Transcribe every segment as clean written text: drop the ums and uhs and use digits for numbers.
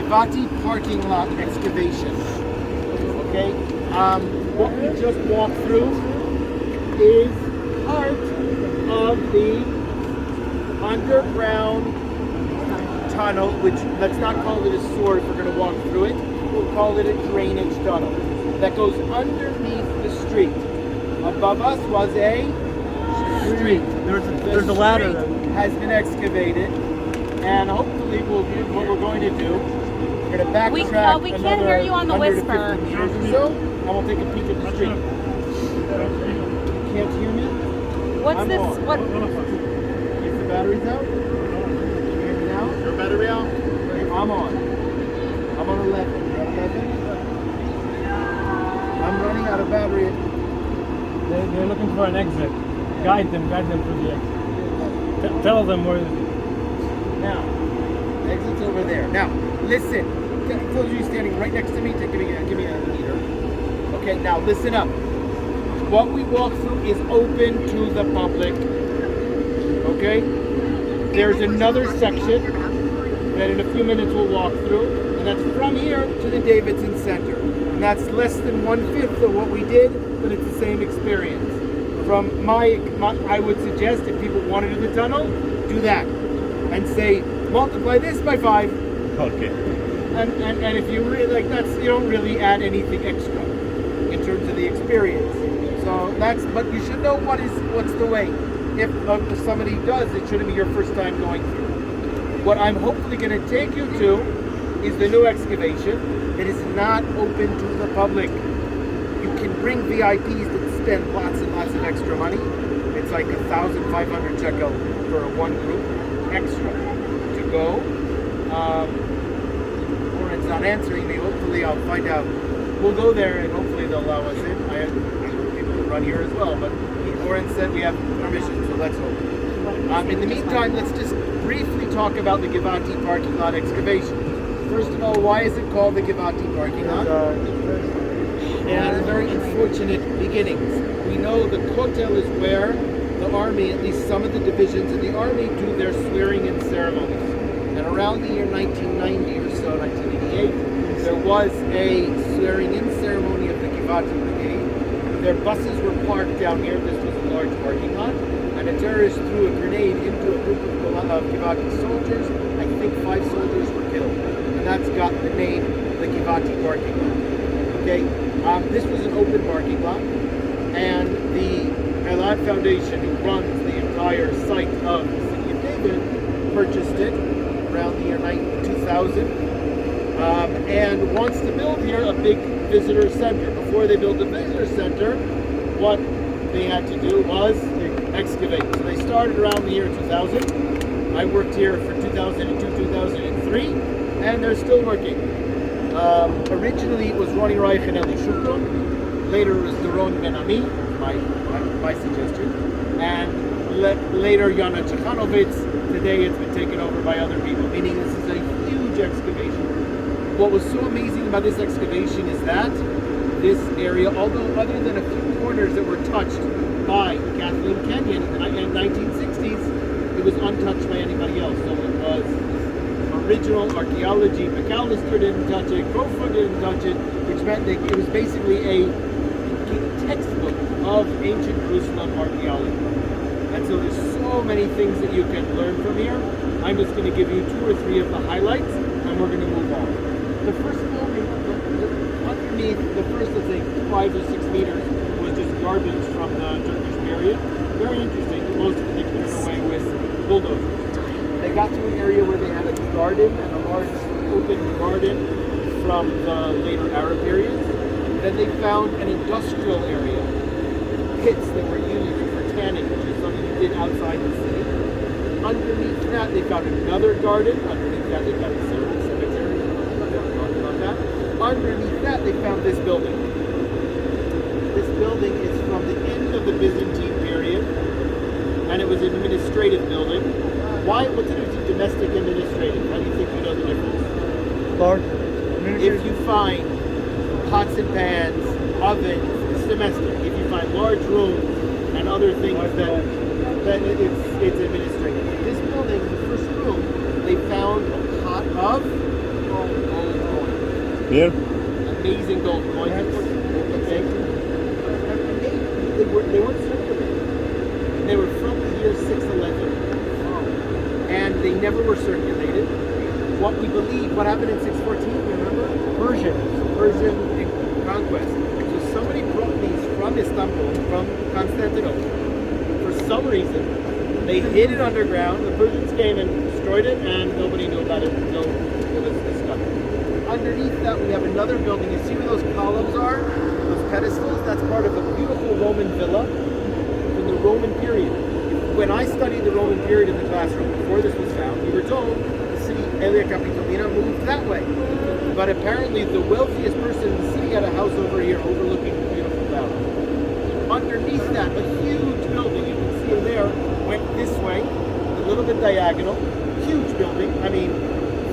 Givati parking lot excavation. Okay, what we just walked through is part of the underground tunnel, which let's not call it a sewer if we're going to walk through it. We'll call it a drainage tunnel that goes underneath the street. Above us was a street. There's a ladder. The street has been excavated, and hopefully what we're going to do, we're going to backtrack we can't hear you on the 100 to whisper. 50 meters or so, and we'll take a peek at the street. You can't hear me? What's I'm this? on. What? Is the batteries out? Can you hear me now? Your battery out? I'm on. I'm on 11. You're on 11? I'm running out of battery. They're looking for an exit. Guide them through the exit. Tell them where. Now, the exit's over there. Now, listen. I told you you're standing right next to me. Give me a meter. Okay, now listen up. What we walk through is open to the public. Okay? There's another section that in a few minutes we'll walk through, and that's from here to the Davidson Center. And that's less than 1/5 of what we did, but it's the same experience. From my I would suggest if people want to do the tunnel, do that. And say, multiply this by 5. Okay. And if you really like, you don't really add anything extra in terms of the experience. So but you should know what's the way. If somebody does, it shouldn't be your first time going through. What I'm hopefully going to take you to is the new excavation. It is not open to the public. You can bring VIPs that spend lots and lots of extra money. It's like 1,500 shekel for one group extra to go. Or it's not answering me. Hopefully I'll find out. We'll go there and hopefully they'll allow us in. I have people to run here as well, but Oren said we have permission, so let's hope. In the meantime, let's just briefly talk about the Givati parking lot excavation. First of all, why is it called the Givati parking lot? It had very unfortunate beginnings. We know the Kotel is where the army, at least some of the divisions in the army, do their swearing-in ceremonies. And around the year 1990 or so, 1988, there was a swearing-in ceremony of the Givati Brigade. Their buses were parked down here. This was a large parking lot. And a terrorist threw a grenade into a group of Givati soldiers. I think 5 soldiers were killed. And that's got the name, the Givati parking lot. Okay, this was an open parking lot. And the Elad Foundation, who runs the entire site of the city of David, purchased it around the year 2000. And wants to build here a big visitor center. Before they built the visitor center, what they had to do was excavate. So they started around the year 2000. I worked here for 2002, 2003, and they're still working. Originally it was Ronnie Reich and Eli Shukron. Later it was Doron Ben-Ami, my suggestion. And later Yana Chekhanovitz. Today it's been taken over by other people, meaning this is a huge excavation. What was so amazing about this excavation is that this area, although other than a few corners that were touched by Kathleen Kenyon in the 1960s, it was untouched by anybody else. So it was original archaeology. McAllister didn't touch it, Kofa didn't touch it, which meant that it was basically a textbook of ancient Jerusalem archaeology. And so there's so many things that you can learn from here. I'm just going to give you 2 or 3 of the highlights, and we're going to move on. The first building, underneath the first, let's say, 5 or 6 meters, was just garbage from the Turkish period. Very interesting. Most of it they cleared away with bulldozers. They got to an area where they had a garden and a large open garden from the later Arab periods. Then they found an industrial area, pits that were used for tanning, which is something you did outside the city. Underneath that, they found another garden. Underneath that, they found a cemetery. Underneath that, they found this building. This building is from the end of the Byzantine period, and it was an administrative building. What's the difference between domestic and administrative? How do you think you know the difference? Large. If you find pots and pans, ovens, it's domestic. If you find large rooms and other things, then it's administrative. This building, the first room, they found a pot of Here? Amazing gold coins. Okay. And they weren't circulated. They were from the year 611. And they never were circulated. What we believe, what happened in 614, remember? Persian conquest. So somebody brought these from Istanbul, from Constantinople. For some reason, they hid it underground. The Persians came and destroyed it, and nobody knew about it until it was discovered. Underneath that, we have another building. You see where those columns are? Those pedestals? That's part of a beautiful Roman villa in the Roman period. When I studied the Roman period in the classroom, before this was found, we were told the city, Aelia Capitolina, moved that way. But apparently the wealthiest person in the city had a house over here, overlooking the beautiful valley. Underneath that, a huge building, you can see it there, went this way, a little bit diagonal, huge building,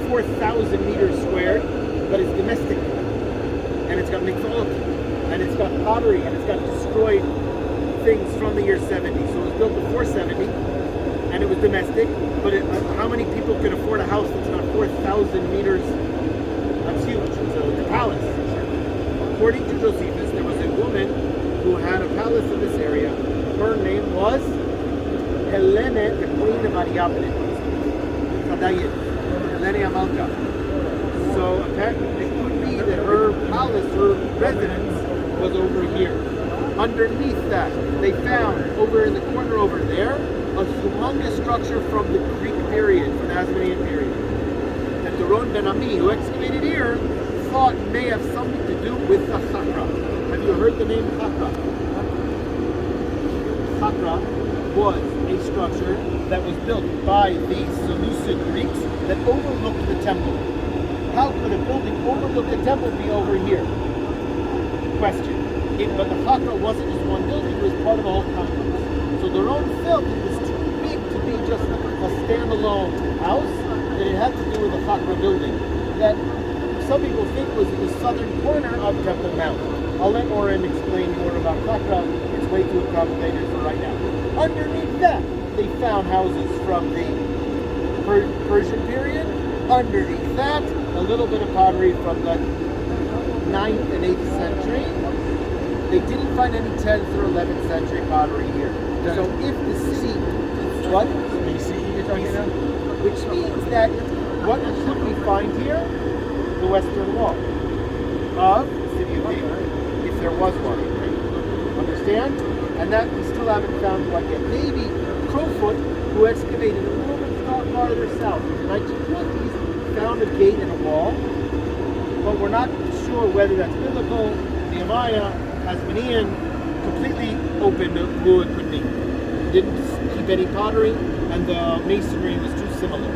4,000 meters squared, but it's domestic. And it's got mythology, and it's got pottery, and it's got destroyed things from the year 70. So it was built before 70, and it was domestic, but how many people could afford a house that's got 4,000 meters? That's huge. So it's a palace. According to Josephus, there was a woman who had a palace in this area. Her name was Helene, the queen of Ariadne. Helene Amalka. So apparently it could be that her palace, her residence, was over here. Underneath that, they found, over in the corner over there, a humongous structure from the Greek period, from the Hasmonean period. That Doron Ben Ami, who excavated here, thought may have something to do with the Chakra. Have you heard the name Chakra? Chakra was a structure that was built by the Seleucid Greeks that overlooked the temple. How could a building overlook a temple be over here? Question. But the Chakra wasn't just one building, it was part of a whole complex. So Doron felt it was too big to be just a standalone house, that it had to do with the Chakra building. That some people think was in the southern corner of Temple Mount. I'll let Oren explain more about Chakra. It's way too complicated for right now. Underneath that, they found houses from the Persian period. Underneath that, a little bit of pottery from the 9th and 8th century. They didn't find any 10th or 11th century pottery here. So if the city, what? BCE you're talking about? Which means that, what should we find here? The Western Wall of the city of David, if there was one. Understand? And that we still haven't found one yet. Maybe Crowfoot, who excavated a little bit farther south in the 1920s, found a gate and a wall, but we're not sure whether that's biblical, Nehemiah, Hasmonean, completely open to who it could be. Didn't keep any pottery, and the masonry was too similar.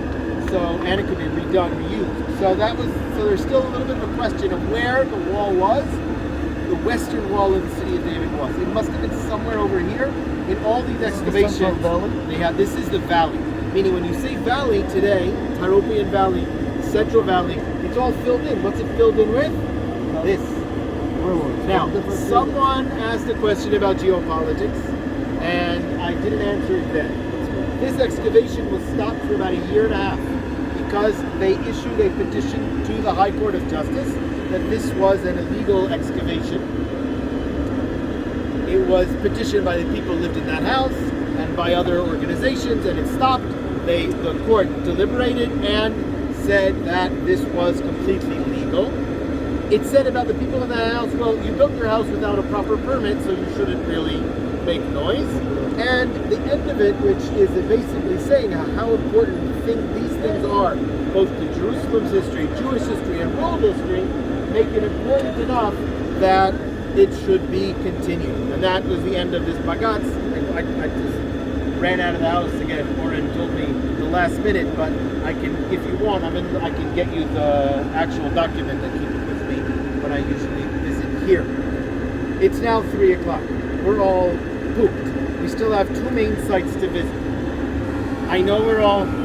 So, and it could be redone, reused. So there's still a little bit of a question of where the wall was, the western wall of the city of David was. It must have been somewhere over here. In all these excavations, this is the valley. Meaning when you say valley today, Tyropoeon Valley, Central Valley, it's all filled in. What's it filled in with? This. Now, someone asked a question about geopolitics, and I didn't answer it then. This excavation was stopped for about a year and a half because they issued a petition to the High Court of Justice that this was an illegal excavation. It was petitioned by the people who lived in that house and by other organizations, and it stopped. The court deliberated and said that this was completely legal. It said about the people in that house, well, you built your house without a proper permit, so you shouldn't really make noise. And the end of it, which is basically saying how important these things are, both to Jerusalem's history, Jewish history, and world history, make it important enough that it should be continued. And that was the end of this bagatz. I just ran out of the house again. Oren told me the last minute, but I can, if you want, I can get you the actual document and keep it with me when I usually visit here. It's now 3 o'clock. We're all pooped. We still have 2 main sites to visit. I know we're all very